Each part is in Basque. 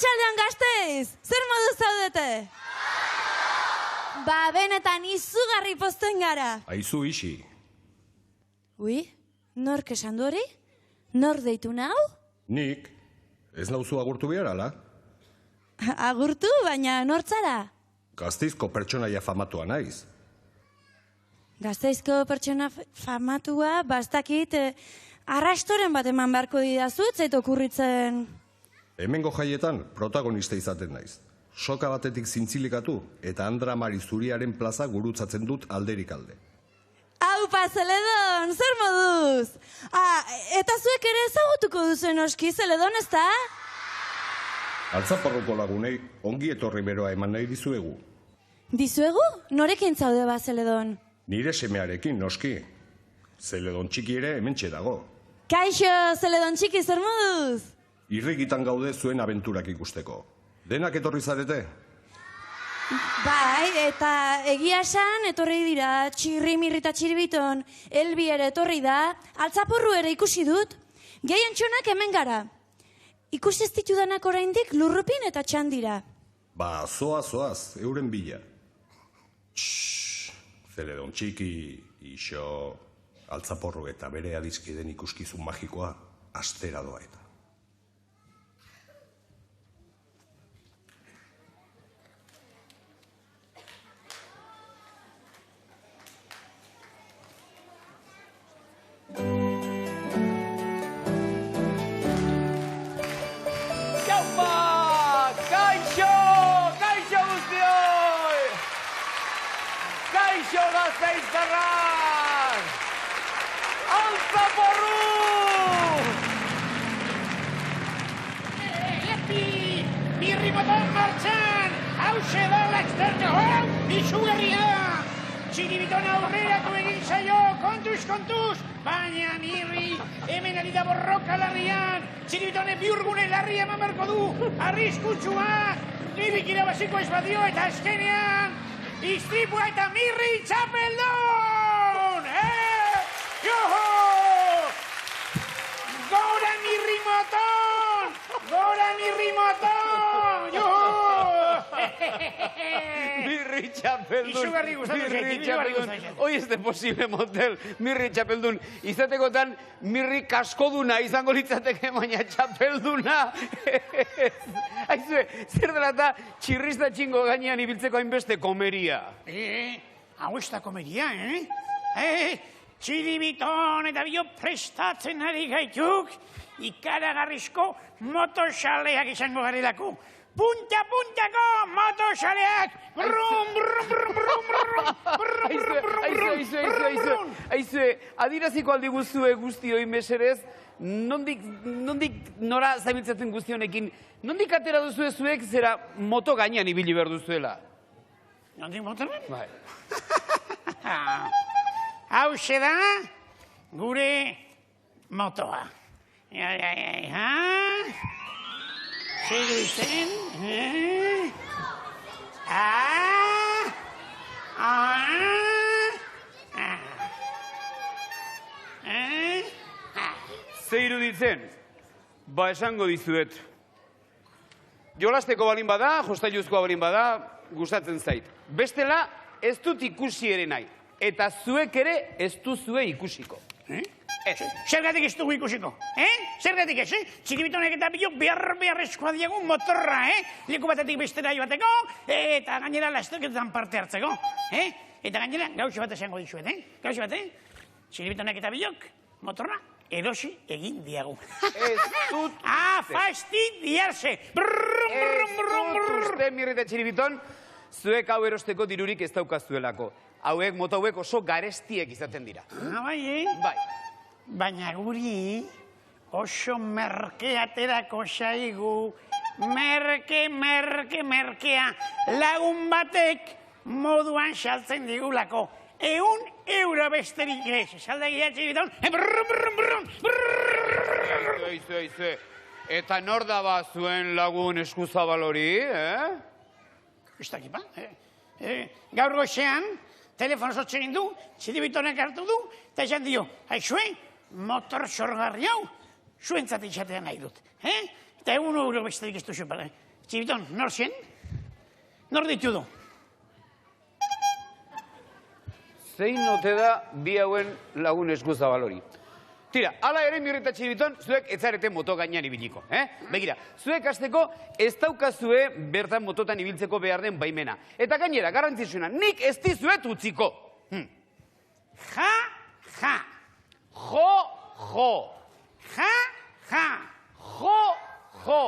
Arratsaldean Gasteiz, zer modu zaudete? Ba, benetan izugarri pozten gara. Aizu isi. Ui, nork esan du hori? Nor deitu nau? Nik, ez nauzu agurtu behar, ala? Agurtu, baina nortzara? Gasteizko pertsonaia famatua naiz. Gasteizko pertsona famatua, bastakit, arrastoren bat eman beharko didazut, zait okurritzen... Hemengo jaietan protagonista izaten naiz. Soka batetik zintzilikatu eta Andra Mari Zuriaren plaza gurutzatzen dut alderik alde. Aupa, Zeledon, zer moduz? Eta zuek ere ezagutuko duzuen oski, Zeledon, ez da? Altzaporruko lagunei ongi etorri beroa eman nahi dizuegu. Dizuegu? Norekin zaude ba, Zeledon? Nire semearekin, noski. Zeledon txiki ere hementxe dago. Kaixo, Zeledon txiki, zer moduz? Irrikitan gaude zuen abenturak ikusteko. Denak etorri zarete? Bai, eta egia esan etorri dira, Txirrimirri eta Txiribiton, Elbi ere etorri da, Altzaporru ere ikusi dut, gehien txonak hemen gara. Ikusi ez ditudanak oraindik Lurrupin eta Txandira. Ba, zoaz, euren bila. Zeledon txiki, iso, Altzaporru eta bere adiskiden ikuskizun magikoa, astera doa eta. Kaixo Gasteiztarrak! Altzaporru! Epi! Mirri motor martxan! Hauxe da l'externo! Izugarria! Txiribiton aurreratu egin zaio! Kontuz! Baina Mirri, hemen ari da borroka larrian! Txiribitone biurgune larria eman beharko du! Arriskutsua! Nibik irabaziko ez badio eta azkenean! Istripua eta Mirri txapeldun! Joho! Gora Mirri moton! Joho! Mirri txapeldun! Izugarri gustatu zaitik, Hoi ez de posible motel, Mirri txapeldun. Izatekotan Mirri kaskoduna izango litzateke, baina txapelduna. Aizue, zer dela eta txirrista txingo gainean ibiltzeko hainbeste komeria. Hau ez da komeria, Txiribiton eta bio prestatzen ari gaituk, ikaragarrizko motoxaleak izango garelako. Punta-puntako motoxaleak! Brum, brum, brum, brum, brum, Aizue, adiraziko aldi guztue guztioi meserez, nondik nora zabiltzatzen guztionekin, nondik atera duzue zuek zera moto gainean ibili behar duzuela? Nondik motoren? Bai. Hau da gure motoa. Segu izen. Ze iruditzen? Ba, esango dizuet. Jolasteko balin bada, jostailuzkoa balin bada, gustatzen zait. Bestela, ez dut ikusi ere nahi. Eta zuek ere ez duzue ikusiko. Zergatik ez dugu ikusiko, Zergatik ez, Txiribitonek eta biok beharrezkoa diagu motorra, Leku batetik bestera joateko, eta gainera lasterketan parte hartzeko, Eta gainera, gauze bat esango dizuet, Gauze bat, Txiribitonek eta biok motorra erosi egin diagu. Ez dut... Fastidiarse! Ez dut uste, Mirri eta Txiribiton, zuek hau erosteko dirurik ez daukazuelako. Hauek, moto hauek oso garestiek izaten dira. Bai, Bai. Baina guri oso merke aterako zaigu, merkea, lagun batek moduan saltzen digulako. 100 euro besterik ez, saldagia Txiribiton, Aizu. Eta nor da ba zuen lagun eskuzabal hori, Ez dakipa, gaur goizean, telefono zotzen du, Txiribitonek hartu du, eta esan dio, haizue, motor sorgarri hau, zuentzat izatea nahi dut. Eta 1 euro besterik ez duzu, Txibiton, nor zen? Nor ditu du? Zein ote da bi hauen lagun eskuzabalori. Tira, ala ere Mirri eta Txibiton, zuek etzarete moto gainean ibiliko. Begira, zuek hasteko ez daukazue bertan mototan ibiltzeko behar den baimena. Eta gainera, garrantzitsuena, nik ez dizuet utziko. Ja, ja. Jo, jo. Ja, ja. Jo, jo.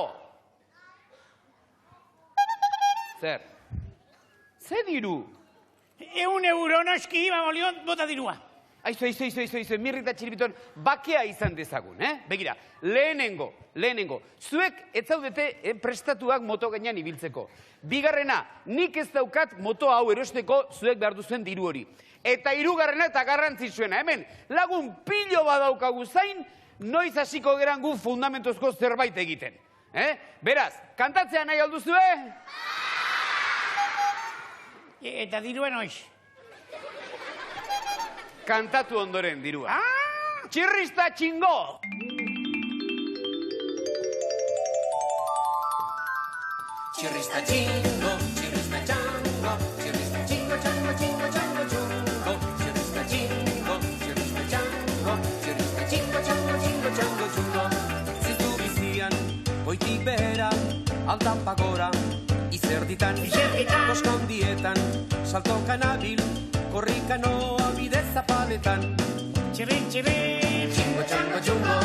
Zer? Ze diru? 100 euro noski, babolion, bota dirua. Aizu, Mirri eta Txibiton bakea izan dezagun, Begira, lehenengo, zuek ez zaudete prestatuak moto gainean ibiltzeko. Bigarrena, nik ez daukat moto hau erosteko zuek behar duzuen diru hori. Eta hirugarrena eta garrantzitsuena, hemen, lagun pilo badaukagu zain, noiz hasiko geran gu fundamentuzko zerbait egiten. Beraz, kantatzea nahi alduzue? Eta dirua noiz. Kantatu ondoren dirua. Txirrista txingo! Txirrista txingo, txirrista txango, txirrista txingo, txango, txingo, txango, txungo. Txirrista txingo, txirrista txango, txirrista txingo, txango, txingo, txango, txungo. Ziztu bizian, goitik behera, altan pagora, izerditan, koska handietan, saltokan abil, korrika noa bidez zapaletan. Txirrin, txirrin. Txingo, txango, txungo.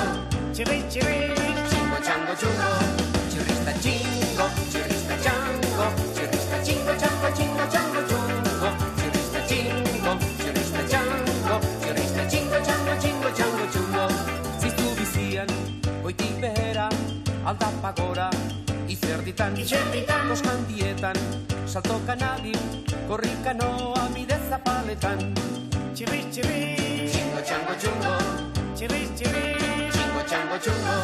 Txirrin, txirrin. Txingo, txango, txungo. Txirrista txingo, txirrista txango. Txirrista txingo, txango, txingo, txango, txungo. Txirrista txingo, txirrista txango. Txirrista txingo, txango, txingo, txango, txungo. Ziztu bizian, goitik behera, aldapa gora, izerditan, koska handietan, saltokan abil, korrika noa bidez zapaletan. Txirrin, txirrin. Txingo, txango, txungo. Txirrin, txirrin. Txingo, txango, txungo.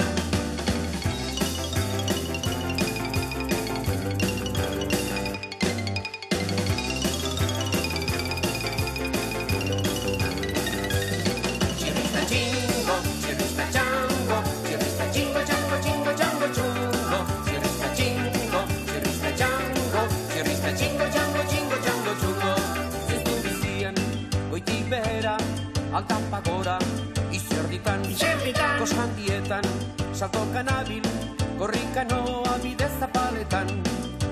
Txirrista txingo, txirrista txango, txirrista txingo, txango, txingo, txango, txungo. Txirrista txingo, txirrista txango, txirrista txingo, txango, txingo, txango, txungo. Ziztu bizian, goitik behera, altan pagora, izerditan, koska handietan, saltokan abil, korrika noa bidez zapaletan.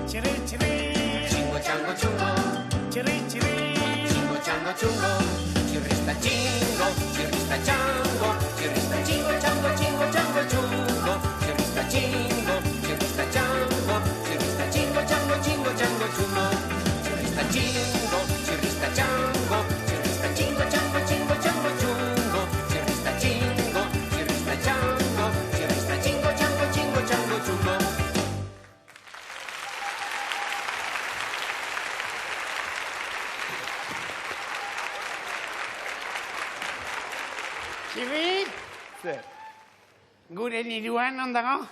Txirrin, txirrin. Txingo, txango, txungo. Txirrin, txirrin. Txingo, txango, txungo. Txirrista txingo, txirrista txango. Txirrista txingo, txango, txingo, txango, txungo. Txirrista txingo, txirrista txango. Txirrista txingo, txango, txingo, txango, txungo. Txirrista txingo, txirrista txango. Txirrista txingo, txango, txingo, txango, txungo. Txirrista txingo, txirrista txango. Txirrista txingo, txango, txingo, txango, txungo. Txirrin. Zer? Gure niruan ondago?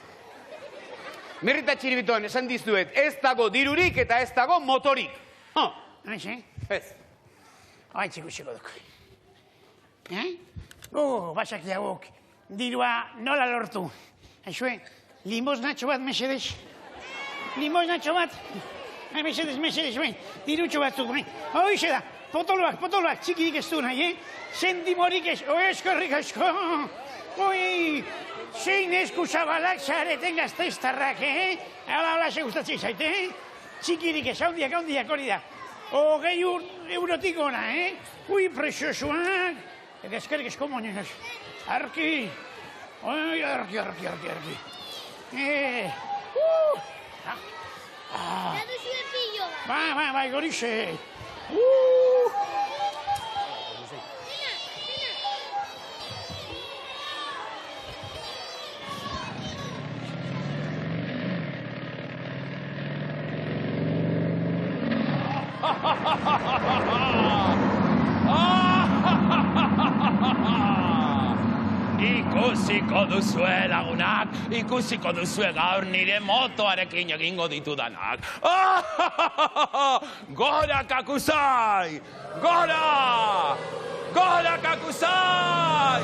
Mirri eta Txibiton, esan dizuet, ez dago dirurik eta ez dago motorik. Noiz, Ez. Oaitz ikusiko duk. Basak jagok, dirua nola lortu. Aixue, limosnatxo bat, mesedez. Limosnatxo bat. Mesedez, bai. Dirutxo batzuk, bai. Hoixe da, potoloak, txikirik ez du nahi, Sentimorik ez, eskerrik asko. Zein esku zabalak zareten gazteiztarrak, Hala, ze gustatzen zaite, Txikirik ez, haundiak hori da. 20 eurotik ona, preziosuak. Eta eskerrik asko monenak. Arki. Arki. Dadu zuen pillo bat. Bai, gorixe. Ikusiko duzue lagunak, ikusiko duzue gaur nire motoarekin egingo ditudanak. Gora Kakusai! Gora! Gora Kakusai!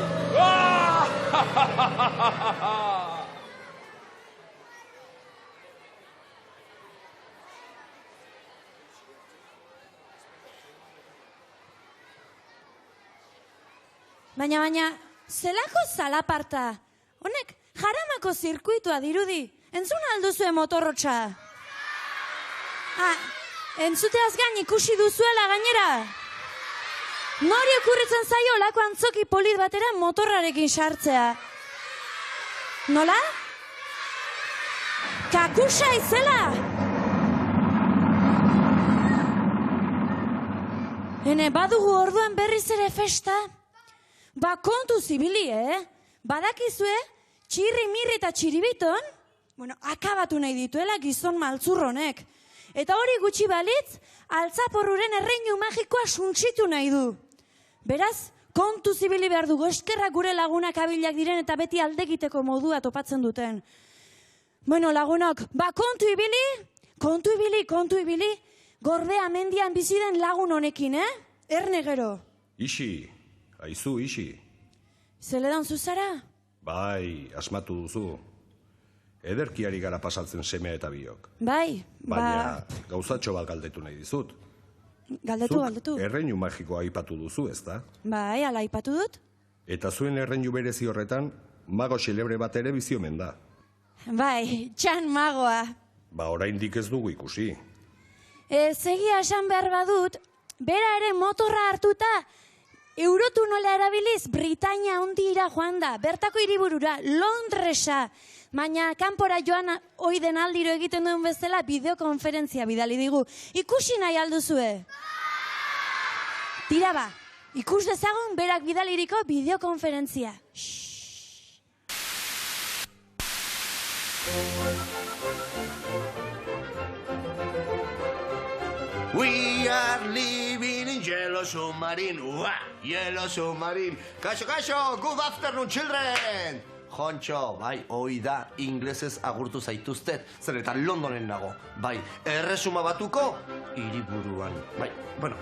Baina, zelako zalaparta? Honek, Jaramako zirkuitua dirudi. Entzun alduzue motorrotxa? Entzuteaz gain ikusi duzuela gainera? Nori okurritzen zaio olako antzoki polit batera motorrarekin sartzea? Nola? Kakusa izela! Hene, badugu orduan berriz ere festa? Ba, kontu zibili, Badakizue, txirri-mirri eta txiribiton, akabatu nahi dituela gizon maltzurronek. Eta hori gutxi balitz, altzaporruren erreinu magikoa suntsitu nahi du. Beraz, kontu zibili behar dugu, eskerrak gure lagunak abilak diren eta beti aldegiteko modua topatzen duten. Lagunok, ba, kontu ibili, Gorbea mendian biziden lagun honekin, Erne gero. Ixi, aizu, ixi. Zeledon zuzara? Bai, asmatu duzu. Ederkiari gara pasaltzen semea eta biok. Bai, Baina, gauzatxo bat galdetu nahi dizut. Galdetu. Erreinu magikoa aipatu duzu, ezta? Bai, ala aipatu dut. Eta zuen erreinu berezi horretan, mago xelebre bat ere bizi omen da. Bai, txan magoa. Ba, oraindik ez dugu ikusi. Zegia esan behar badut, bera ere motorra hartuta, Eurotunola erabiliz Britainia hondira joan da, bertako hiriburura, Londresa. Baina kanpora joan oiden aldiro egiten duen bezala bideokonferentzia bidali digu. Ikusi nahi alduzue? Tira ba, ikus dezagun berak bidaliriko bideokonferentzia. We are living in Yellow Submarine. Yellow Submarine. Kaixo, good afternoon, children. Jontxo, bai, hoi da, inglesez agurtu zaituztet, zer eta Londonen nago. Bai, erresuma batuko, hiriburuan. Bai,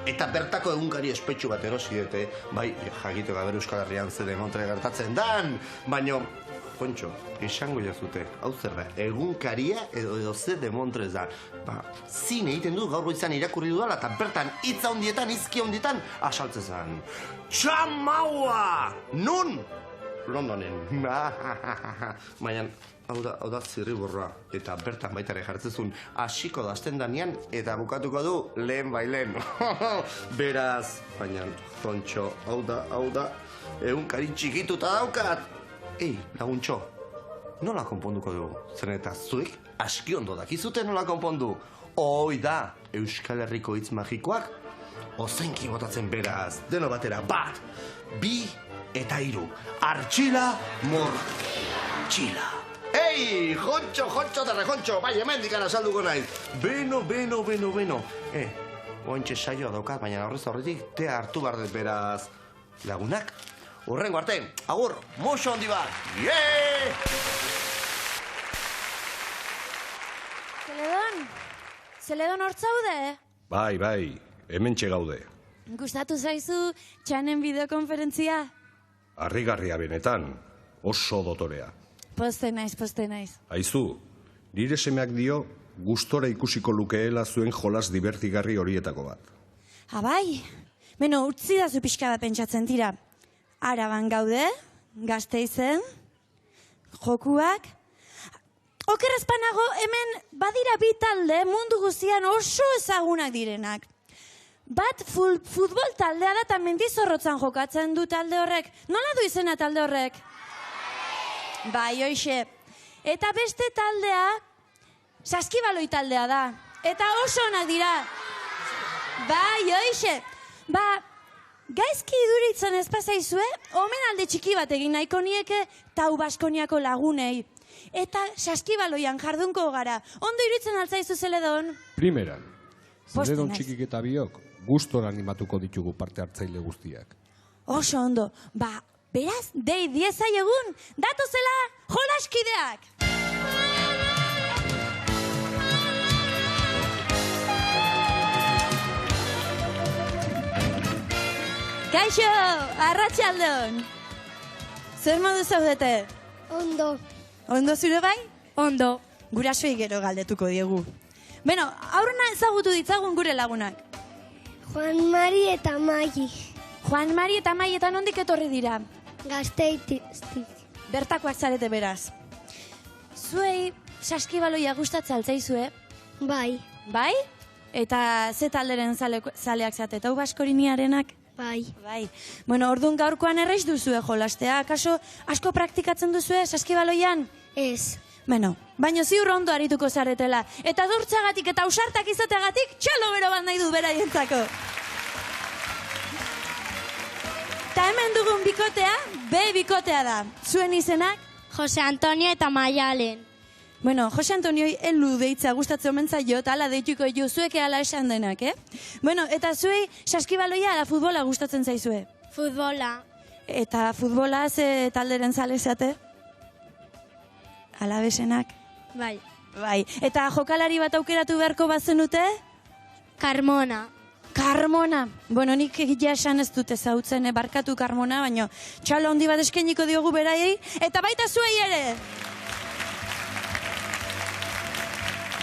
eta bertako egunkari espetxu bat erosiete, bai, jakito gaber Euskal Herrian zer demontre gertatzen dan, baino, Jontxo, esango jazute, hau zer da, egunkaria edo ze demontrez da. Ba, zin egiten du gaur goizan irakurri dudala, eta bertan hitza hondietan, izki hondietan, asaltzezan. Txamaua! Nun? Londonen. Baina, hau da zirriborroa, eta bertan baitare jartzezun, hasiko dazten danean, eta bukatuko du lehen bailen. Beraz, baina, Jontxo, hau da, egunkari txikituta daukat. Ei, laguntxo, nola konponduko dugu? Zer eta zuek aski ondo dakizute nola konpondu? Hoi da, Euskal Herriko hitz magikoak ozenki botatzen beraz. Deno batera, 1, 2 eta 3. Artxila, mortxila. Ei, Jontxo, Jontxo, bai, hemen dikara salduko naiz. Beno. Ointxe saioa daukat, baina horretik tea hartu bardet beraz. Lagunak, urrengo arte, agur, muxo handi bat. Zeledon hortzaude? Bai, hemen txegaude. Gustatu zaizu txanen bideokonferentzia? Harrigarria benetan, oso dotorea. Poste naiz. Aizu, nire semeak dio, gustora ikusiko lukeela zuen jolas divertigarri horietako bat. Bai, utzi da zu pixka bat pentsatzen tira. Araban gaude, Gasteizen, jokuak. Okerrezpanago, hemen badira bi talde mundu guztian oso ezagunak direnak. Bat futbol taldea da eta Mendizorrotzan jokatzen du talde horrek. Nola du izena talde horrek? Bai, hoixe. Eta beste taldea, saskibaloi taldea da. Eta oso onak dira. Bai, hoixe. Gaizki iduritzen ez pasaizue, omen alde txiki bat egin nahiko nieke Tau Baskoniako lagunei. Eta saskibaloian jardunko gara. Ondo iruditzen altzaizu Zeledon? Primeran, Zeledon txikik eta biok, gustora animatuko ditugu parte hartzaile guztiak. Oso ondo. Beraz, dei diezaiegun, datozela jolaskideak! Kaixo, arratsaldeon. Zer modu zaudete? Ondo. Ondo zure bai? Ondo. Gurasoei gero galdetuko diegu. Aurrena ezagutu ditzagun gure lagunak. Juan Mari eta Magi. Juan Mari eta Maietan nondik etorri dira? Gazteitik. Bertakoak zarete beraz. Zuei saskibaloia gustatzen altzaizue? Bai, Bai? Eta ze talderen zaleak zate, eta baskoriniarenak? bai. Bai. Bueno, orduan gaurkoan erraiz duzue jolastea. Akaso asko praktikatzen duzue saskibaloian? Ez. Bueno, baina ziur ondo arituko zaretela. Eta durtzagatik eta ausartak izateagatik txalo bero bat nahi du beraientzako. Eta hemen dugun bikotea, B bikotea da. Zuen izenak? Jose Antonio eta Maialen. Bueno, Jose Antonioi elu deitza gustatzen omen zaio, eta ala deituko jo, zuek ala esan denak, Bueno, eta zuei saskibaloia ala futbola gustatzen zaizue? Futbola. Eta futbola ze talderen zale zate? Alabesenak? Bai. Bai. Eta jokalari bat aukeratu beharko bazenute? Carmona. Carmona. Bueno, nik egia esan ez dute zautzen, barkatu Carmona, baina txalo handi bat eskainiko diogu beraiei, eta baita zuei ere!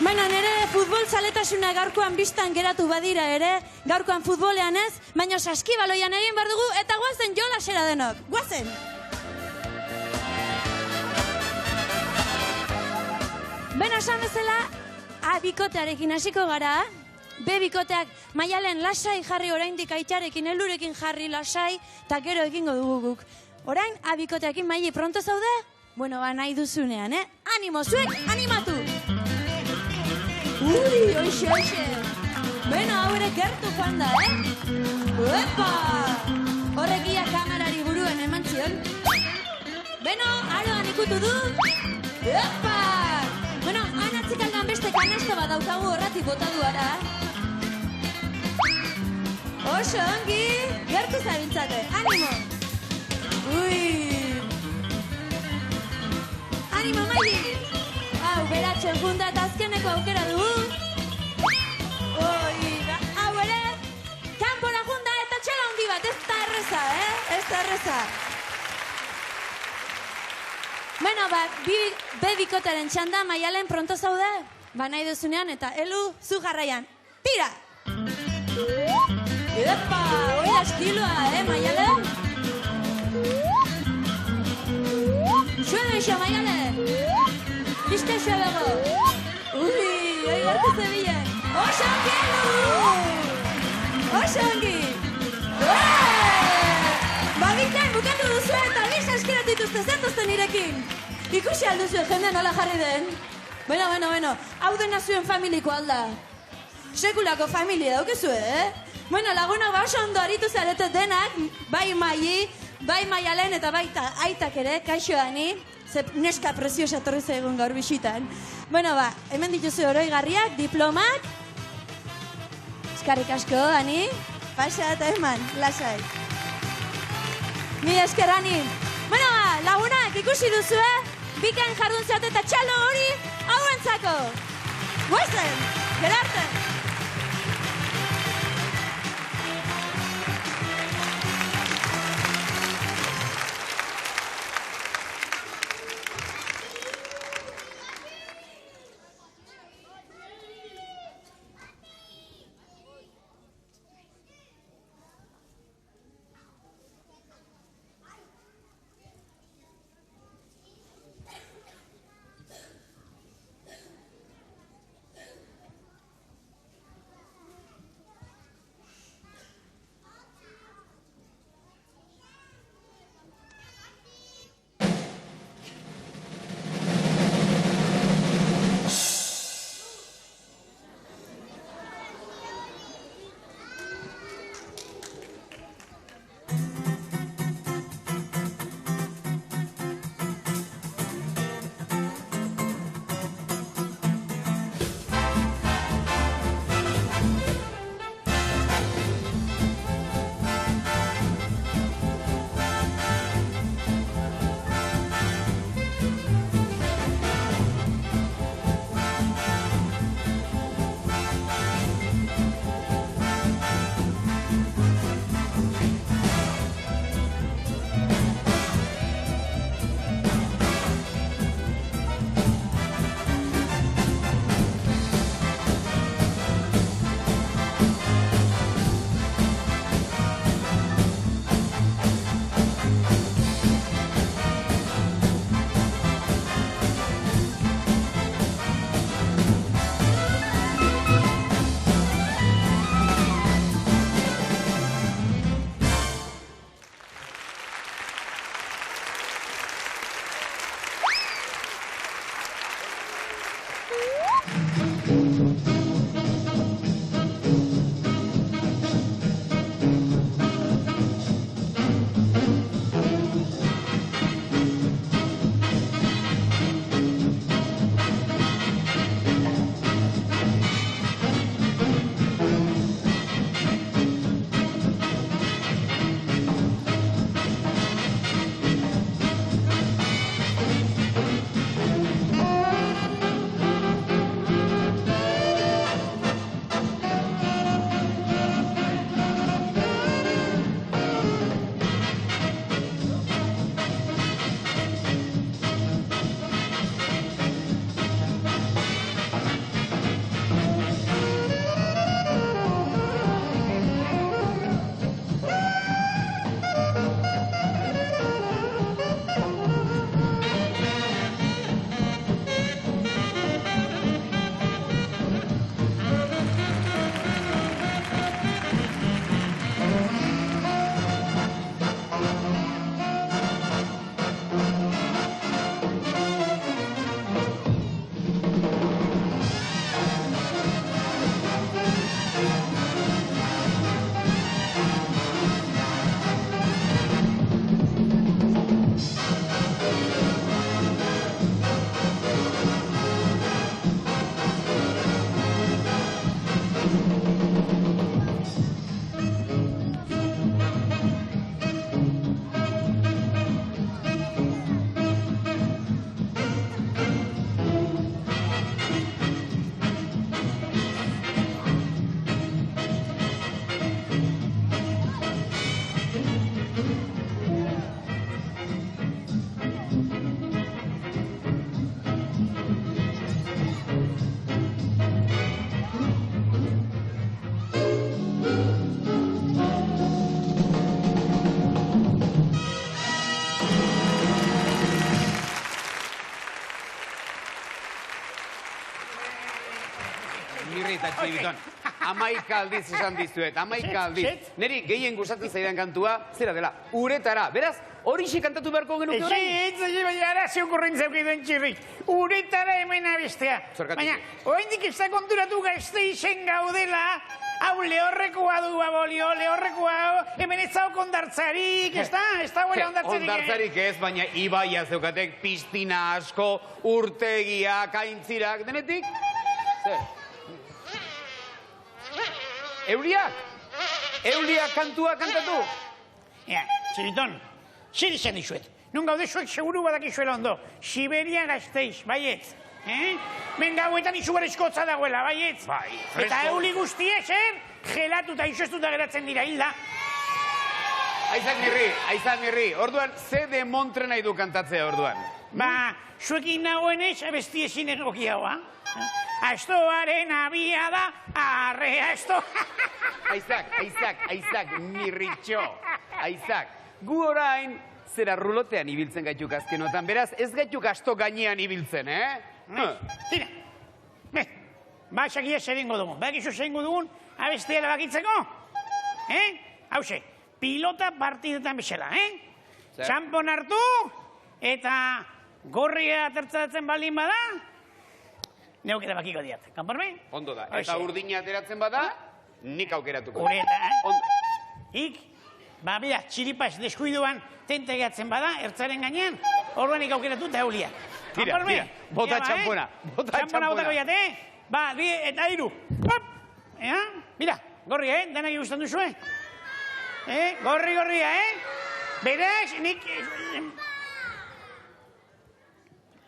Baina nire futbol zaletasuna gaurkoan biztan geratu badira ere, gaurkoan futbolean ez, baina saskibaloian egin behar dugu, eta guazen jolasera denok. Guazen! Beno, esan bezala, A bikotearekin hasiko gara, B bikoteak Maialen lasai jarri oraindik Aitzarekin, Elurekin jarri lasai, eta gero egingo dugu guk. Orain, A bikoteakin Maili pronto zaude? Bueno, ba nahi duzunean, Animo, zuek, animatu! Ui, oixe. Beno, hau ere gertu joan da, Uepa! Horrekia kamerari buruen eman zion. Beno, aroan ikutu du. Uepa! Bueno, anatzik aldan beste kanasta bat daukagu horratik bota duara. Oso ongi, gertu zabiltzate, animo! Ui! Animo, Maili! Hau, beratzen junda eta azkeneko aukera dugu. Hau ere, kanpora junda eta txela handi bat, ez da erreza, Ez da erreza. Bueno, B bikotaren txanda, Maialen pronto zaude? Ba nahi duzunean eta Elu, zu jarraian. Tira! Epa, hori estiloa, Maialen? Suelo iso, Maialen! Listo, suelo! Ui, hori gartu zebilen! Oso ongi, Elu! Oso ongi! Babitan, bukatu duzu eta bi saskeratu dituzte zetuzten nirekin! Ikusi alduzue jende nola jarri den? Bueno, hau dena zuen familiko alda. Sekulako familia daukezue, Bueno, laguna oso ondo aritu zarete denak, bai Maili, bai Maialen eta baita aitak ere, kaixo Ani, ze neska preziosa etorri zaigun gaur bisitan. Bueno, hemen dituzu oroigarriak, diplomak. Eskarrik asko, Ani. Pasa eta eman, lasai. Mila esker, Ani. Bueno, lagunak ikusi duzue, bikain jardun zeate eta txalo hori hauentzako. Guazen, gerarte. eta txiribiton. 11 aldiz esan dizuet, 11 aldiz. Neri gehien gustatzen zaidan kantua, zera dela, uretara. Beraz, horixe kantatu beharko genuke orain? Baina ara zeukorren zeukiduen txirrik. Uretara hemen abestea. Baina, oraindik ez da konturatu Gasteizen gaudela, hau lehorrekoa du, abolio, lehorrekoa, hemen ez dago ondartzarik, ez da? Ez da huela ondartzarik. Ondartzarik ez, baina ibaia zeukatek, piztina asko, urtegiak, aintzirak, denetik? Zer? Euliak? Euliak kantua kantatu? Ja, txiriton, zer izan dizuet? Nun gaude zuek seguru badakizuela ondo. Siberia Gasteiz, baietz. Men gauetan izugarrizkotza dagoela, baietz. Bai, eta euli guztia zer, gelatuta izostuta geratzen dira, hilda. Aizak mirri. Orduan, ze de montre nahi du kantatzea orduan? Ba, zuekin nagoenez, abesti ezin egokiagoa. Astoaren abia da, arre, asto. Aizak, mirritxo. Aizak, gu orain, zera rulotean ibiltzen gaituk azkenotan. Beraz, ez gaituk asto gainean ibiltzen, Tira, ba, sakia zer ingo dugun. Bakizu zer ingo dugun, abestia erabakitzeko? Hauze, pilota partidetan bezala, Txampon hartu, eta gorria atertzatzen baldin bada, neuk erabakiko diat. Kanporme? Ondo da. Eta urdina ateratzen bada, nik aukeratuko. Ureta, Ondo. Ik, ba, bera, txiripaz deskuiduan tente gehatzen bada, ertzaren gainean, orduan ik aukeratu eta eulia. Tira, bota txampona. Txampona botako jate, ba, eta iru. Hop! Mira, gorri, denak gustan duzue? Gorria, Beraz, nik...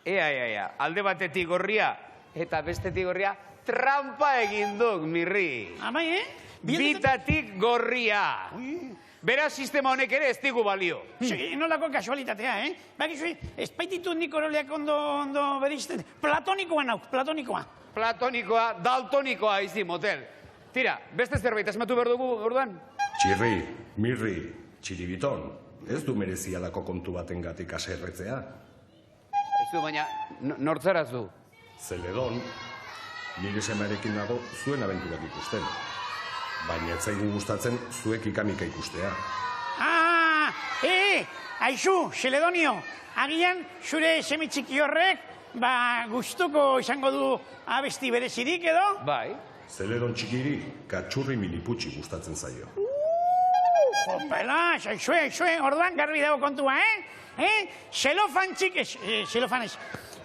Ea, alde batetik gorria, eta bestetik gorria, trampa egin duk, mirri. Amai, Bitatik gorria. Beraz, sistema honek ere ez digu balio. Nolako kasualitatea, Bakizu, ez baititu nik oroleak ondo berizten. Platonikoa nauk, platonikoa. Platonikoa, daltonikoa izi, motel. Tira, beste zerbait, asmatu behar dugu, orduan? Txirri, mirri, txiribiton, ez du merezialako kontu baten gatik aserretzea. Aizu, baina, nortzarazu? Zeledon, nire semarekin nago zuen abenturak ikusten. Baina ez zaigu gustatzen zuek ikamika ikustea. Aizu, Zeledonio, agian zure seme txiki horrek, ba, gustuko izango du abesti berezirik edo? Bai. Zeledon txikiri, katxurri miliputxi gustatzen zaio. Jopela, aizue, orduan garbi dago kontua,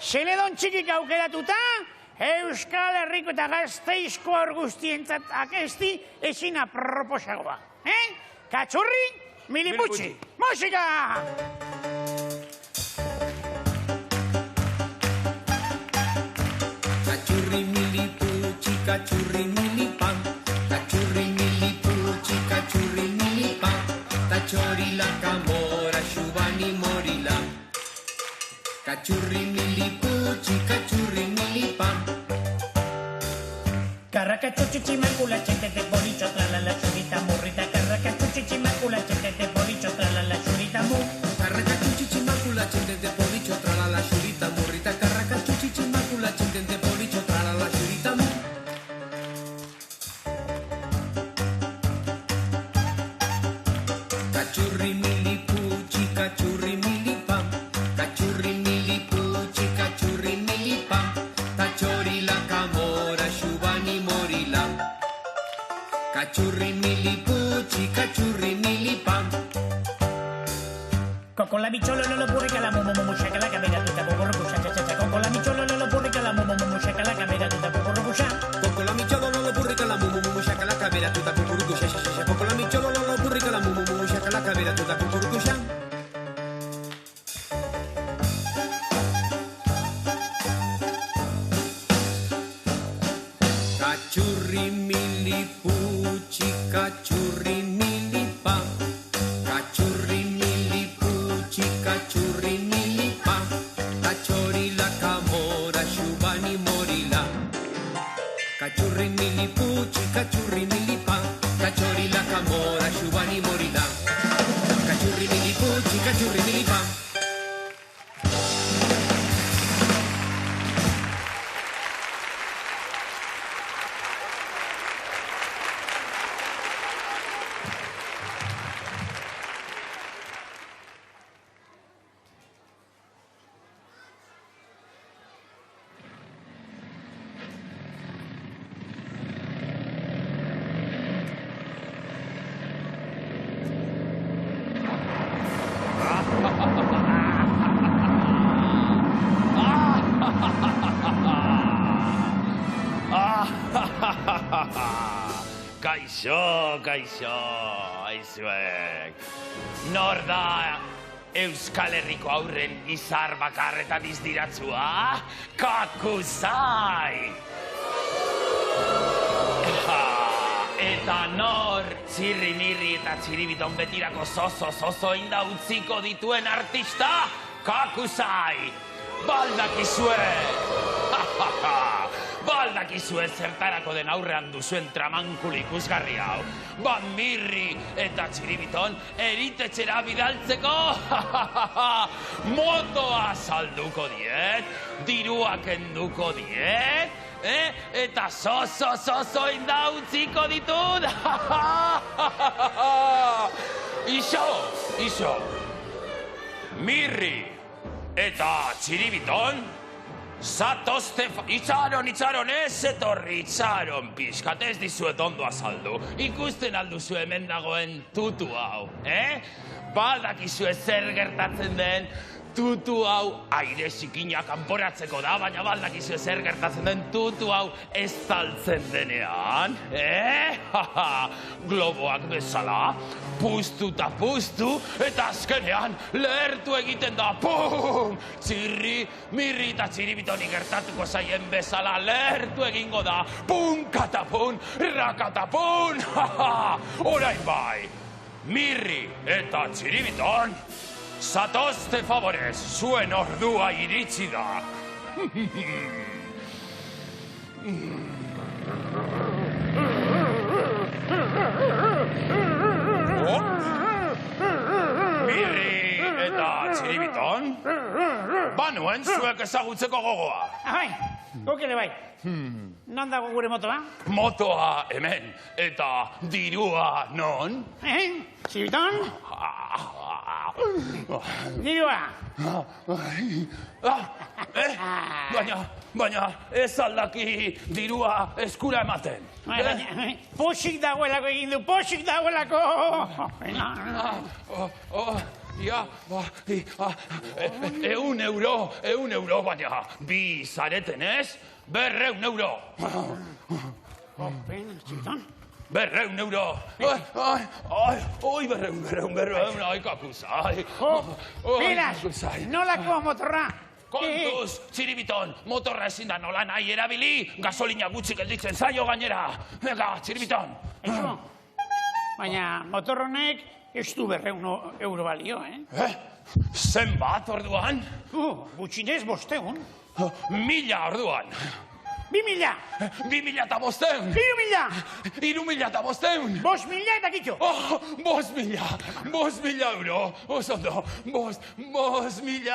Zeledon txikik aukeratuta, Euskal Herriko eta Gasteizko hor guztientzat akesti ezin aproposagoa. Katxurri, miliputxi. Musika! Katxurri miliputxi, katxurri milipan. Katxurri miliputxi, katxurri milipan. Txorila kamora, xubani morila. Katxurri miliputxi, katxurri milipan. Carracachuchi macula chete de bolicho trala la churita murrita. Carracachuchi macula chete de bolicho trala la churita mu. Carracachuchi macula chete de bolicho trala la churita murrita. Carracachuchi macula chete de bolicho trala la churita mu. Cachurri milipuchi, cachurri milipam. Cachurri milipuchi, cachurri milipam. Tachori la camora, shubani morila. Cachurri milipuchi, cachurri milipam. Con la bichola no lo ocurre que la mumu Kaixo, aizuek. Nor da Euskal Herriko aurren izar bakarretan izdiratzua? Kakusai! Eta nor txirri-mirri eta txiribiton betirako zozo inda utziko dituen artista? Kakusai! Baldakizue! Baldakizue zertarako den aurrean duzuen tramankul ikusgarri hau. Mirri eta txiribiton eritetxera bidaltzeko motoa salduko diet, dirua kenduko diet, eta zozo inda utziko ditut. Iso, Mirri eta txiribiton, zatozte... Itxaron, ez etorri, itxaron pixkat, ez dizuet ondo azaldu. Ikusten alduzu hemen dagoen tutu hau, Badakizue zer gertatzen den tutu hau aire zikina kanporatzeko da, baina badakizue zer gertatzen den tutu hau ez saltzen denean, Globoak bezala, puztu eta puztu, eta azkenean lehertu egiten da, pum! Txirri, mirri eta txiribitoni gertatuko zaien bezala lehertu egingo da, pum, katapun, rakatapun, orain bai, mirri eta txiribiton, zatozte favorez, zuen ordua iritsi da. Mirri eta txiribiton, banuen zuek ezagutzeko gogoa. Bai, guk ere bai. Non dago gure motoa? Motoa hemen, eta dirua non? Txiribiton? Dirua! Baina ez aldaki dirua eskura ematen. Baina, posik dagoelako egin du, posik dagoelako! Eun euro, baina bi zareten ez? 200 euro. Pena, txiribiton? 200 euro. Oi, 200, ai, kakusai. Pilas, nolako motorra? Kontuz, txiribiton, motorra ezin da nola nahi erabili, gasolina gutxi gelditzen zaio gainera. Ega, txiribiton. Eso, baina motor honek ez du 200 euro balio, Zenbat orduan? Gutxinez 500. 1000 orduan. 2000! 2500! 3000! 3500! 5000 eta kitxo! 5000 euro! Osondo, 5000!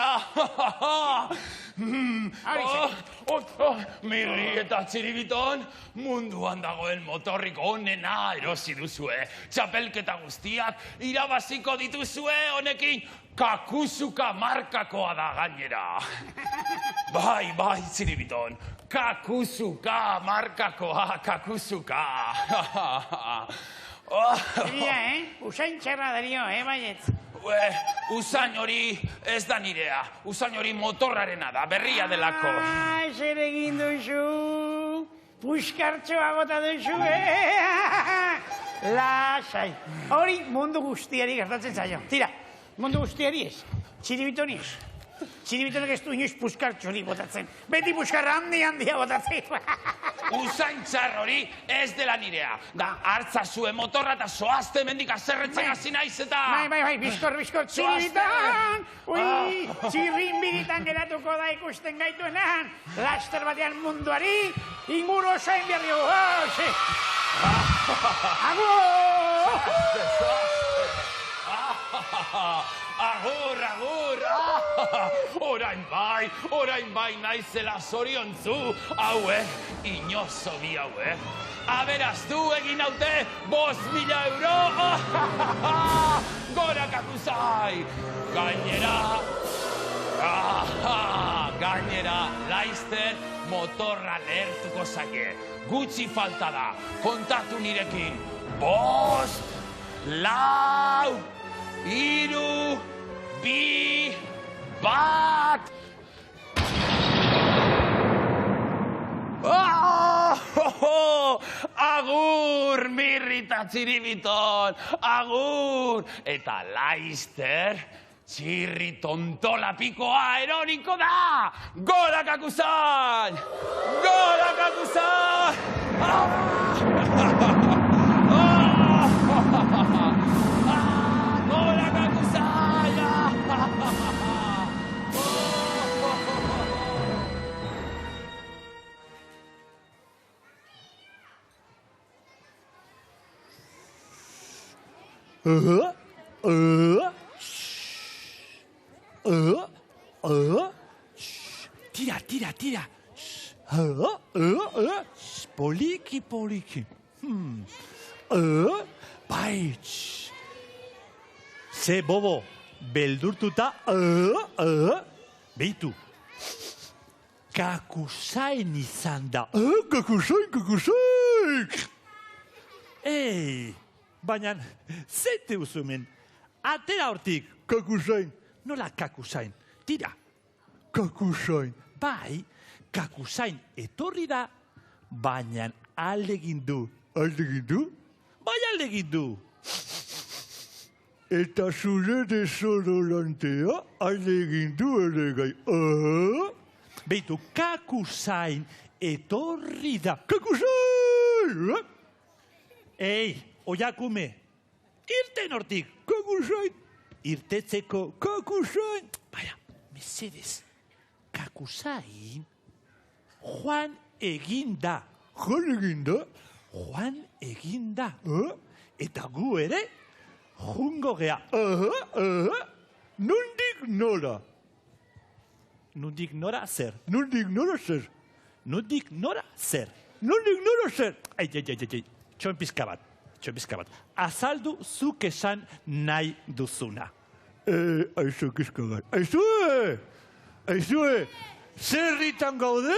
Mirri eta txiribiton, munduan dagoen motorrik onena erosi duzue. Txapelketa guztiak irabaziko dituzue honekin. Kakuzuka markakoa da gainera. Bai, txiribiton. Kakuzuka markakoa, kakuzuka. Egia, usain txarra dario, baietz. Usain hori ez da nirea. Usain hori motorrarena da, berria delako. Zer egin duzu. Puskartxoa bota duzu, Lasai. Hori mundu guztiari gertatzen zaio. Tira. Mundu guztiari ez, txiribitoni ez. Txiribitonek ez du inoiz puskartxori botatzen. Beti puskar handia botatzen. Usain txar hori ez dela nirea. Da, hartza zuen motorra eta zoazte mendik azerretzen hasi naiz eta... Bai, bizkor, txiribitan! Ui, txirrin biritan geratuko da ikusten gaituenan. Laster batean munduari, inguru osain behar dugu. Agur! Agur! Orain bai naizela zoriontzu, inozo bi Aberaztu egin haute 5.000 euro! Gora kakuzai! Gainera, laizter motorra lehertuko zaie. Gutxi falta da, kontatu nirekin. 5, 4, 3, 2, 1... Agur! Agur, Mirri eta Txiribiton, agur! Eta laizter, Txirri tontolapikoa eroriko da! Gorak akusain! Gorak akusain! Gorak akusain! Tira. Poliki. Bai. Ze bobo, beldurtuta, behitu. Kakusain izan da. Kakusain! Ei, baina, zete uzumen, atera hortik, kakusain. Nola kakusain? Tira, kakusain. Bai, kakusain etorri da, baina alegindu. Alegindu? Bai alegindu. Eta zure desodorantea alegindu ere gai. Beitu, kakusain etorri da. Kakusain! Ei, oiakume, irten hortik, kakusain. Irtetzeko kakusain. Baina, mesedez, kakusain joan eginda. Joan eginda? Joan eginda. Eta gu ere, jungo gea. Nundik nora? Nundik nora zer? Nundik nora zer? Nundik nora zer? Nundik nora zer? Ai. Txoin pizka bat. Azaldu zuk esan nahi duzuna. Aizu kizkagat. Aizue! Zerritan gaude?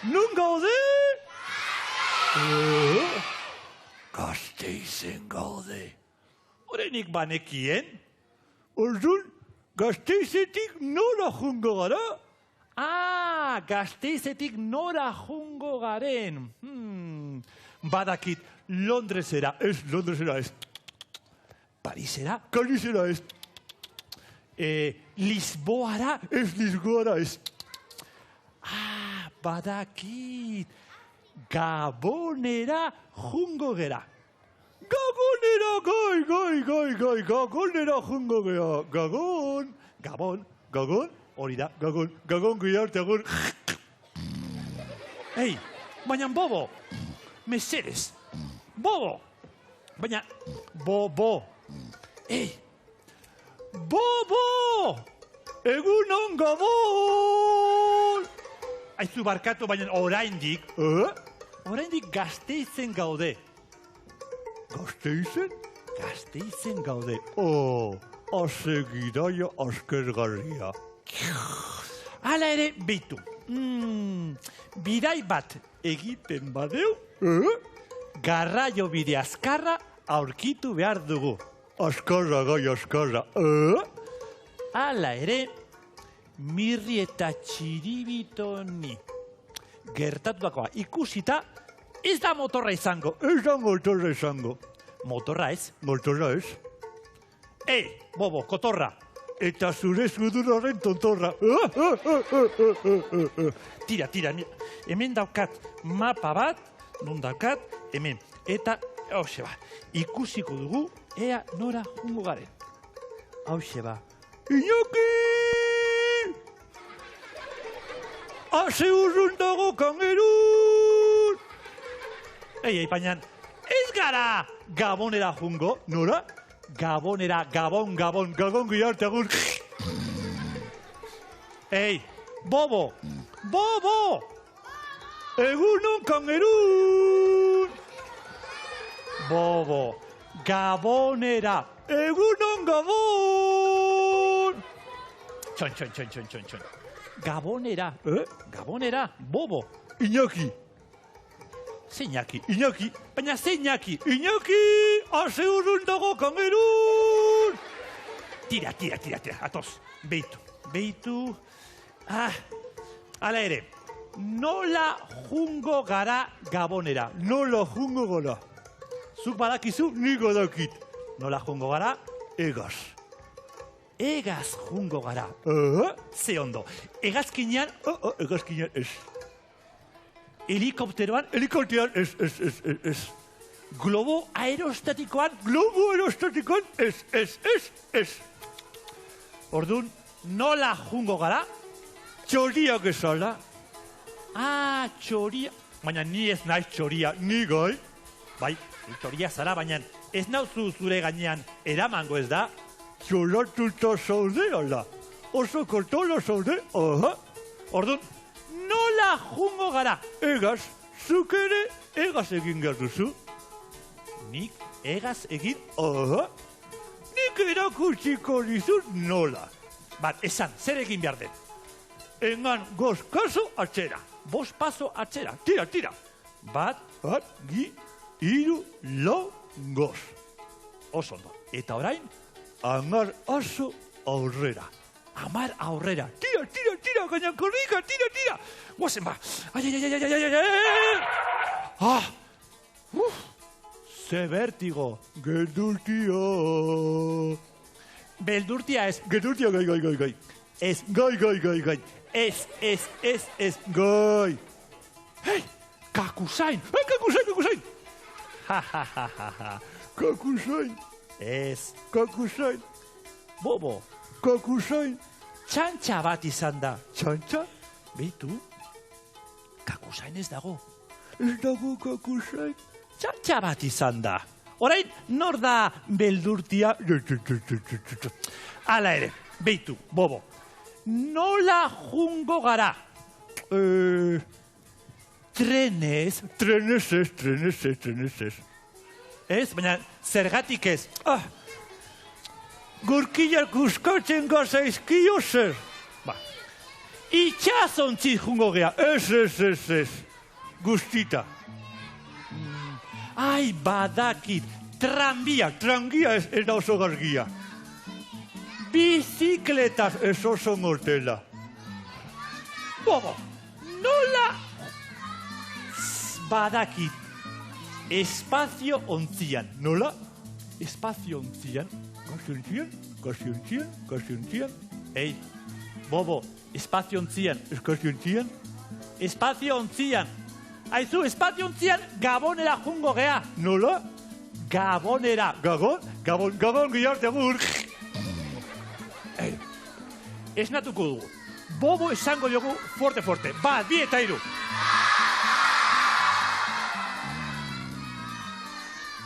Nun gaude? Gasteizen gaude. Horenik banekien? Orduan, Gasteizetik nora jungo gara? Gasteizetik nora jungo garen. Badakit, Londresera ez. Parisera? Parisera ez. Lisboara ez. Badakit, Gabonera jungo gera. Gabonera, Gabonera jungo gera. Gabon, hori da, Gabon geharte agur. Ei, baina bobo, mesedez, bobo, baina bobo. Ei, bobo, egunon Gabon. Aizu barkatu, baina oraindik Gasteizen gaude. Gasteizen? Gasteizen gaude. Asegidaia askergarria. Hala ere, beitu. Bidai bat egiten badeu, garraio bide azkarra aurkitu behar dugu. Azkarra, gai azkarra. Hala ere, Mirri eta Txiribitoni gertatutakoa ikusita, ez da motorra izango. Motorra ez? Ei, bobo, kotorra. Eta zure zuduraren tontorra. Tira, hemen daukat mapa bat, nun daukat, hemen. Eta, hauxe ba, ikusiko dugu, ea nora jungo garen. Hauxe ba. Iñaki! Ase urrun dago kangerun! Ei, baina, ez gara Gabonera jungo, nora? Gabonera, Gabon geharte agur. Ei, bobo! Egunon kangerun! Bobo, Gabonera, egunon Gabon! Txon. Gabonera, bobo. Iñaki. Iñaki, baina ze Iñaki? Iñaki, ase urrun dago kangerun! Tira, atoz, beitu. Hala ere, Nola jungo gara Gabonera? Nola jungo gara? Zuk badakizu, nik badakit. Nola jungo gara? Egaz. Egaz jungo gara. Ze ondo. Egazkinean, egazkinean ez. Helikopteroan ez. Globo aerostatikoan ez. Orduan, nola jungo gara? Txoriak ezala. Txoria. Baina ni ez naiz txoria, ni gai. Bai, txoria zara, baina ez nauzu zure gainean eramango ez da. Txolatuta zaude, ala. Oso kortola zaude, Orduan, nola jungo gara? Egaz, zuk ere egaz egin behar duzu. Nik egaz egin, nik erakutsiko dizut nola. Bat, esan, zer egin behar den? Engan goz kaso atzera. 5 paso atzera. Tira. Bat, gi, 3, 4, 5. Oso ondo. Eta orain, 10 paso aurrera. 10 aurrera. Tira, gaina korrika, tira. Guazen ba. Ze vertigo. Geldurtia. Beldurtia ez. Geldurtia gai. Ez, gai. Ez, gai. Hei, kakusain. Kakusain. Kakusain. Ez, kakusain. Bobo, kakusain. Txantxa bat izan da. Txantxa? Beitu, kakusain ez dago. Ez dago kakusain. Txantxa bat izan da. Orain, nor da beldurtia? Hala ere, beitu, Bobo. Nola jungo gara? Trenez ez. Ez, baina zergatik ez. Gurkiak uskatzen gazaizkio zer. Itxasontzi jungo gea. Ez. Guztita. Ai, badakit. Trangia ez da oso gargia. Bizikletas ez oso mortela. Bobo, nola? Badakit. Espazio ontzian. Nola? Espazio ontzian. Gaziontzian. Ei, Bobo, espazio ontzian. Espazio ontzian. Aizu, espazio ontzian Gabonera jungo gea. Nola? Gabonera. Gabon giharte gur. Esnatuko dugu. Bobo esango diogu fuerte. 1, 2 eta 3.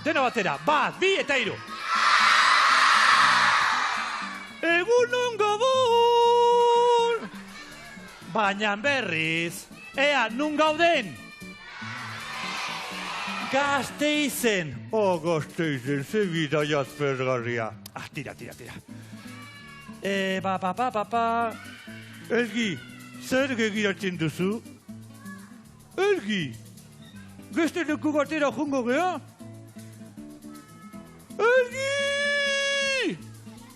Dena batera. 1, 2 eta 3. Egunon Gabon! Baina berriz, ea, nun gauden? Gasteizen. Gasteizen, ze bidaiaz pergarria. Tira. Elgi, zer gegiratzen duzu? Elgi, beste leku batera jungo gea?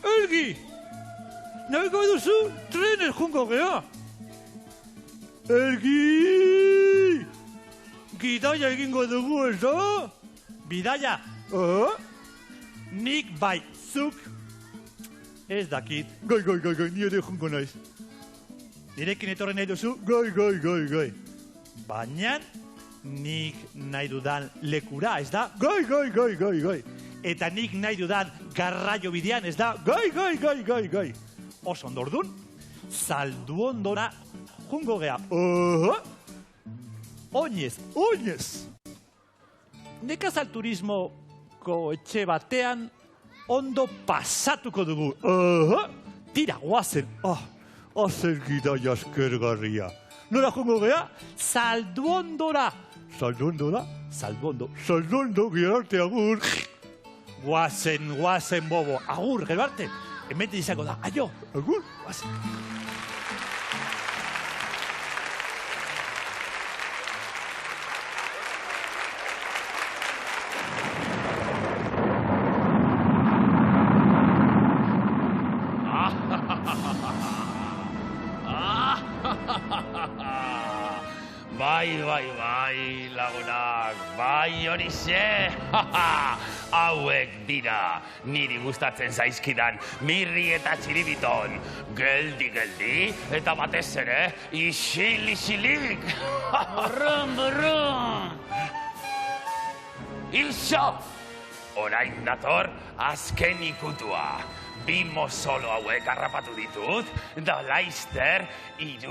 Elgi, nahiko duzu trenez jungo gea? Elgi, gidaia egingo dugu ez da? Bidaia? Nik bai, zuk ez dakit. Gai, ni ere jungo naiz. Nirekin etorren nahi duzu? Gai. Baina nik nahi dudan lekura, ez da? Gai. Eta nik nahi dudan garraio bidean, ez da? Gai. Oso ondordun, saldu ondora jungo gea. Oinez. Nekazal turismoko etxe batean ondo pasatuko dugu. Tira, guazen. Azer gidaia askergarria. Nora jungo gea? Saldu ondora. Saldu ondo, gerarte agur. Guazen, Bobo. Agur, gero arte. Hemente izango da. Aio. Agur. Guazen. Bai, lagunak, bai horixe. Hauek dira, niri gustatzen zaizkidan Mirri eta Txiribiton. Geldi, eta batez ere, isilik. Burrun. Iso! Orain dator, azken ikutua. Bi mozolo hauek harrapatu ditut, da laizter, 3.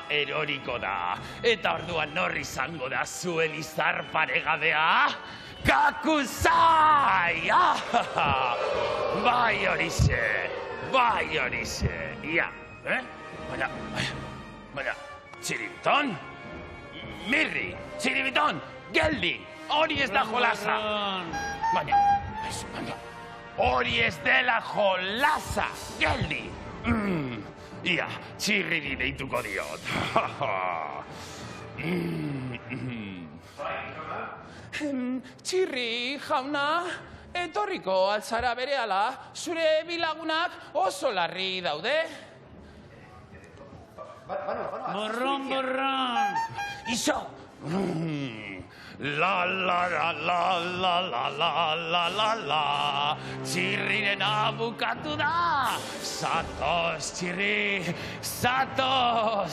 eroriko da. Eta orduan nor izango da zuen izar paregabea? Kakusai! Bai horixe. Ia, Baina, Txiribiton? Mirri, Txiribiton, geldi! Hori ez da jolasa! Baina, hori ez dela jolasa! Geldi! Ia, Txirriri deituko diot. Txirri, jauna, etorriko altzara berehala, zure bilagunak oso larri daude. Borron. Iso! La, Txirriren abukatu da! Zatoz, Txirri! Zatoz,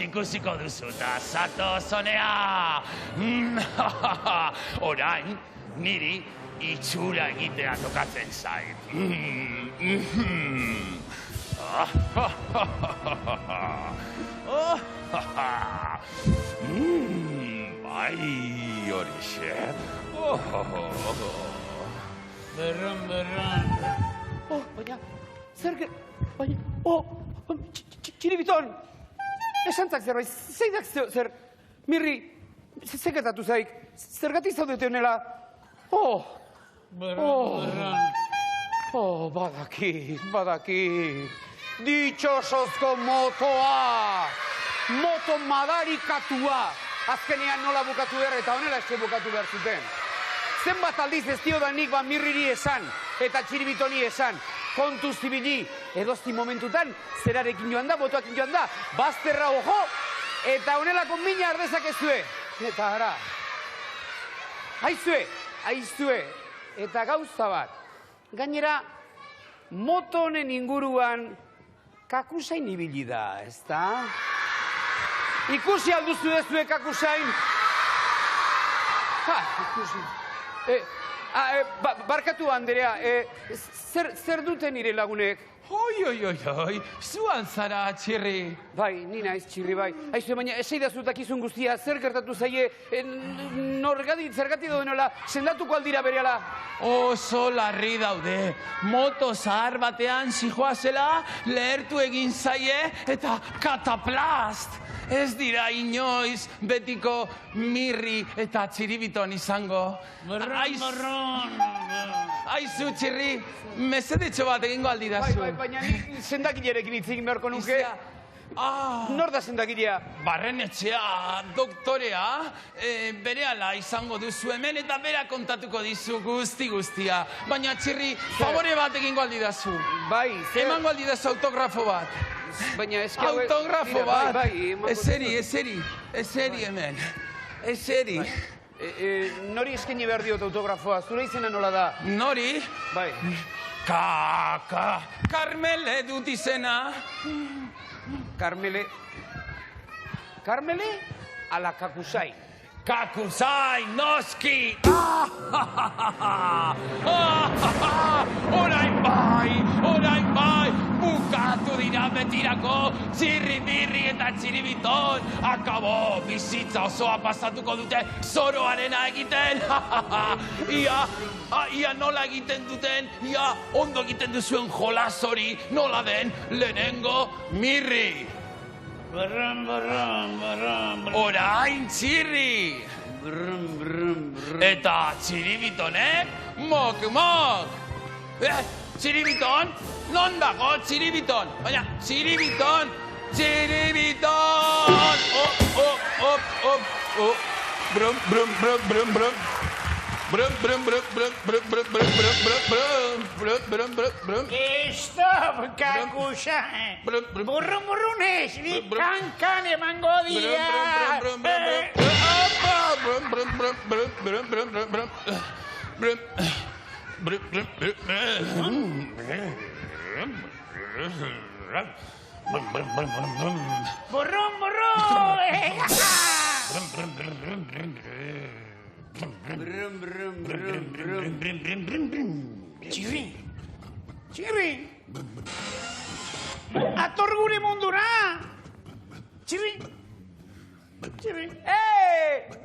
ikusiko duzuta! Zatoz, honea! Orain, niri itxura egitea tokatzen zait. Bai, horixe. Berran. Baina, Txiribiton! Esantzak zerbait, zeidak zer, Mirri, zekertatu zaik, zergatik zaudete honela? Berran. Badaki. Ditxosozko motoa! Moto madarikatua! Azkenean nola bukatu behar eta honela eske bukatu behar zuten. Zenbat aldiz ez diodanik Mirriri esan eta Txiribitoni esan. Kontuz zibili, edosti momentutan, zerarekin joan da, botoakin joan da, bazterra ojo, eta honelako mina ardezakezue. Eta ara, aizue, eta gauza bat. Gainera, moto honen inguruan kakusain ibili da, ezta? Ikusi alduzu dezue kakusain? Ikusi. Barkatu, Anderea, zer duten nire lagunek? Oi, zuan zara, Txirri. Bai, ni naiz, Txirri, bai. Aizu, baina eseidazutak izun guztia, zer gertatu zaie, zergatik doenola, sendatuko aldira berehala? Oso larri daude. Moto zahar batean zijoazela, lehertu egin zaie eta kataplast. Ez dira inoiz betiko Mirri eta Txiribiton izango. Borron. Aizu, Txirri, mesedetxo bat egingo aldidazu. Bai, baina nik sendakilerekin hitz egin beharko nuke. Nor da sendakilea? Barrenetxea, doktorea, berehala izango duzu hemen eta bera kontatuko dizu guztia. Baina, Txirri, favore bat egingo aldidazu. Bai. Emango aldidazu autografo bat. Baina eski autografo bat. Eseri hemen. Eseri. Nori eskaini behar diot autografoa? Zure izena nola da? Nori? Bai. Karmele dut izena. Karmele ala Kakusai? Kakusai, noski! Orain bai! Bukatu dira betirako Txirri, Mirri eta Txiribiton! Akabo, bizitza osoa pasatuko dute zoroarena egiten! Ia nola egiten duten, ia ondo egiten duzuen jolas hori, nola den lehenengo Mirri! Orain Txirri! Eta Txiribitonek mok! Txiribiton? Non dago Txiribiton? Baina, Txiribiton! Brum. Brum, brum, brum, brum, brum, brum, brum, brum, brum, brum, brum. Stop, kakusa. Burrun, burrunez, ni kankan emango dira. Brum, brum, brum, brum, brum, brum, brum, brum, brum. Brum, brum, brum, brum. Burrun, burrun. Txirri! Ator gure mundura! Txirri!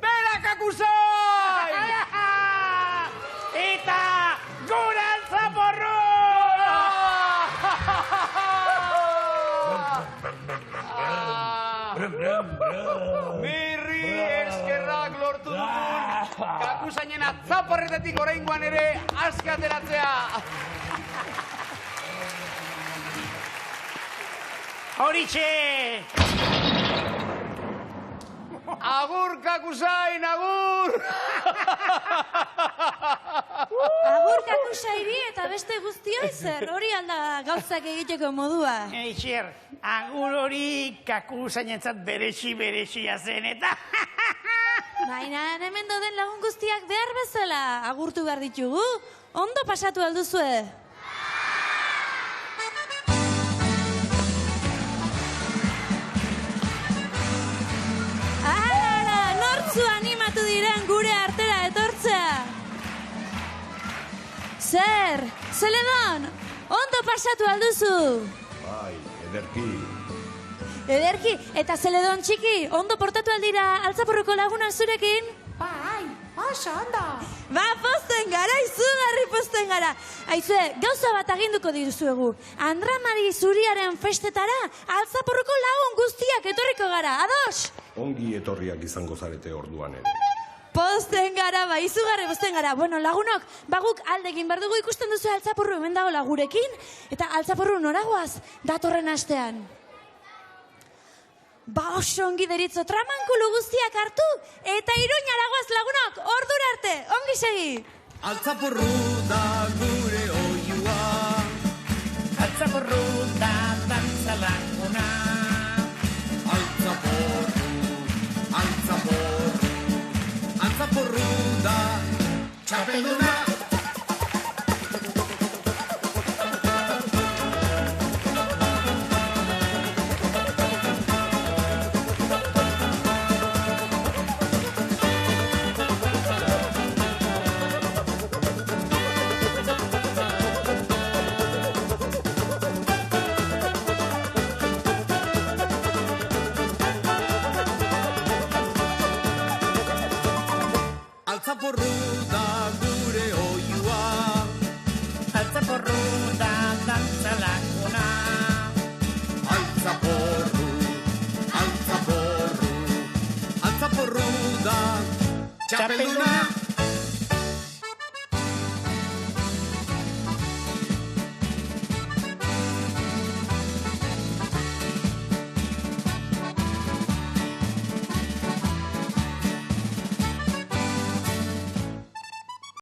Bera kakusai! Eta gure altzaporru! Mirri eskerrak lortu dugun kakusainen atzaporretatik oraingoan ere askateratzea. Horitxe! Agur kakusain, agur! Agur kakusairi eta beste guztioi zer, hori alda gauzak egiteko modua. Eixer, agur hori kakusainentzat berezi-berezia zen eta... Baina hemen dauden lagun guztiak behar bezala agurtu behar ditugu. Ondo pasatu alduzue. Ara, nortzu animatu diren gure artera etortzea. Zer, Zeledon, ondo pasatu alduzu. Bai, ederki. Ederki, eta Zeledon txiki, ondo portatu aldira altzaporruko laguna zurekin? Bai, oso ondo. Ba, posten gara, izugarri posten gara. Aizue, gauza bat aginduko dizuegu. Andramari zuriaren festetara, altzaporruko lagun guztiak etorriko gara, ados? Ongi etorriak izango zarete orduan ere. Posten gara, ba, izugarri posten gara. Bueno, lagunok, baguk aldegin behar dugu ikusten duzu altzaporru hemen dago lagurekin, eta altzaporru noragoaz datorren astean. Ba, oso ongi deritzo tramankulu guztiak hartu, eta Iruñara goaz lagunok, ordura arte, ongi segi! Altzaporru da gure oiua, Altzaporru da dantza laguna. altzaporru, altzaporru, altzaporru da txapelduna. Altzaporru da gure oiua, Altzaporru da dantza laguna. altzaporru, altzaporru, altzaporru da txapelduna.